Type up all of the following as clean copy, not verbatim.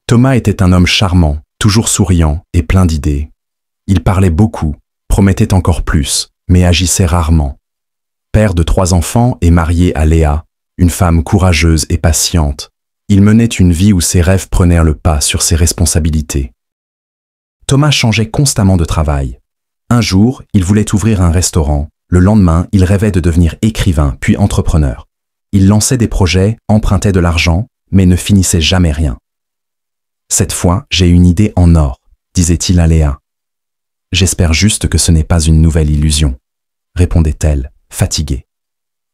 Thomas était un homme charmant, toujours souriant et plein d'idées. Il parlait beaucoup, promettait encore plus, mais agissait rarement. Père de 3 enfants et marié à Léa, une femme courageuse et patiente, il menait une vie où ses rêves prenaient le pas sur ses responsabilités. Thomas changeait constamment de travail. Un jour, il voulait ouvrir un restaurant. Le lendemain, il rêvait de devenir écrivain, puis entrepreneur. Il lançait des projets, empruntait de l'argent, mais ne finissait jamais rien. « Cette fois, j'ai une idée en or », disait-il à Léa. « J'espère juste que ce n'est pas une nouvelle illusion », répondait-elle, fatiguée.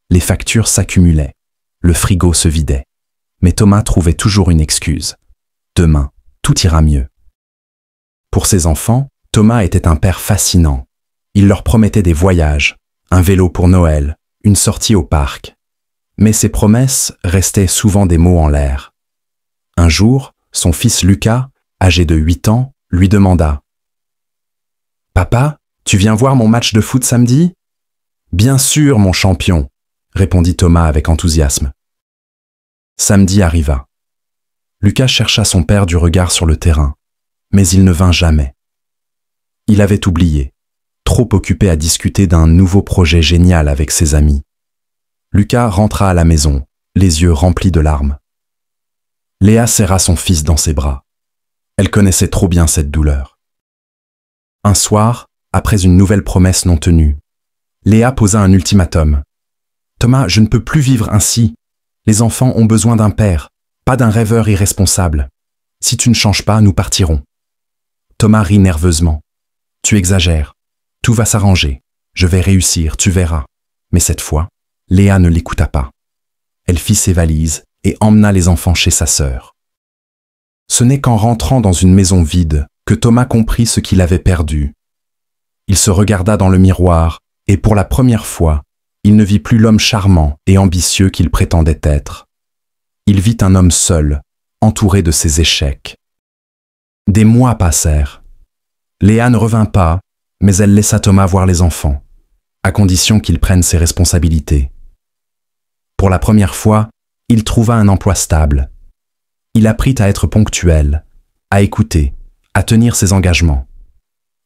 Les factures s'accumulaient. Le frigo se vidait. Mais Thomas trouvait toujours une excuse. « Demain, tout ira mieux ». Pour ses enfants, Thomas était un père fascinant. Il leur promettait des voyages, un vélo pour Noël, une sortie au parc. Mais ses promesses restaient souvent des mots en l'air. Un jour, son fils Lucas, âgé de 8 ans, lui demanda « Papa, tu viens voir mon match de foot samedi ?»« Bien sûr, mon champion !» répondit Thomas avec enthousiasme. Samedi arriva. Lucas chercha son père du regard sur le terrain, mais il ne vint jamais. Il avait oublié, trop occupé à discuter d'un nouveau projet génial avec ses amis. Lucas rentra à la maison, les yeux remplis de larmes. Léa serra son fils dans ses bras. Elle connaissait trop bien cette douleur. Un soir, après une nouvelle promesse non tenue, Léa posa un ultimatum. « Thomas, je ne peux plus vivre ainsi. Les enfants ont besoin d'un père, pas d'un rêveur irresponsable. Si tu ne changes pas, nous partirons. » Thomas rit nerveusement. « Tu exagères. Tout va s'arranger. Je vais réussir, tu verras. » Mais cette fois, Léa ne l'écouta pas. Elle fit ses valises et emmena les enfants chez sa sœur. Ce n'est qu'en rentrant dans une maison vide que Thomas comprit ce qu'il avait perdu. Il se regarda dans le miroir et pour la première fois, il ne vit plus l'homme charmant et ambitieux qu'il prétendait être. Il vit un homme seul, entouré de ses échecs. Des mois passèrent. Léa ne revint pas, mais elle laissa Thomas voir les enfants, à condition qu'il prenne ses responsabilités. Pour la première fois, il trouva un emploi stable. Il apprit à être ponctuel, à écouter, à tenir ses engagements.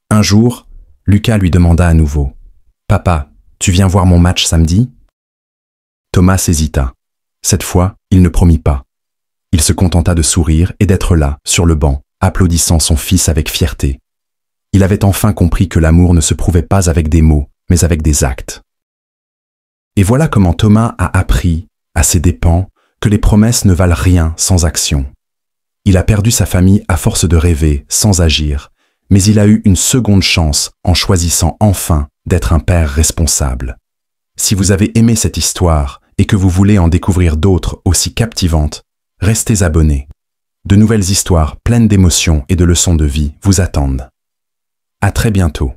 Un jour, Lucas lui demanda à nouveau « Papa, tu viens voir mon match samedi ?» Thomas hésita. Cette fois, il ne promit pas. Il se contenta de sourire et d'être là, sur le banc, applaudissant son fils avec fierté. Il avait enfin compris que l'amour ne se prouvait pas avec des mots, mais avec des actes. Et voilà comment Thomas a appris, à ses dépens, que les promesses ne valent rien sans action. Il a perdu sa famille à force de rêver, sans agir, mais il a eu une seconde chance en choisissant enfin d'être un père responsable. Si vous avez aimé cette histoire et que vous voulez en découvrir d'autres aussi captivantes, restez abonnés. De nouvelles histoires pleines d'émotions et de leçons de vie vous attendent. À très bientôt.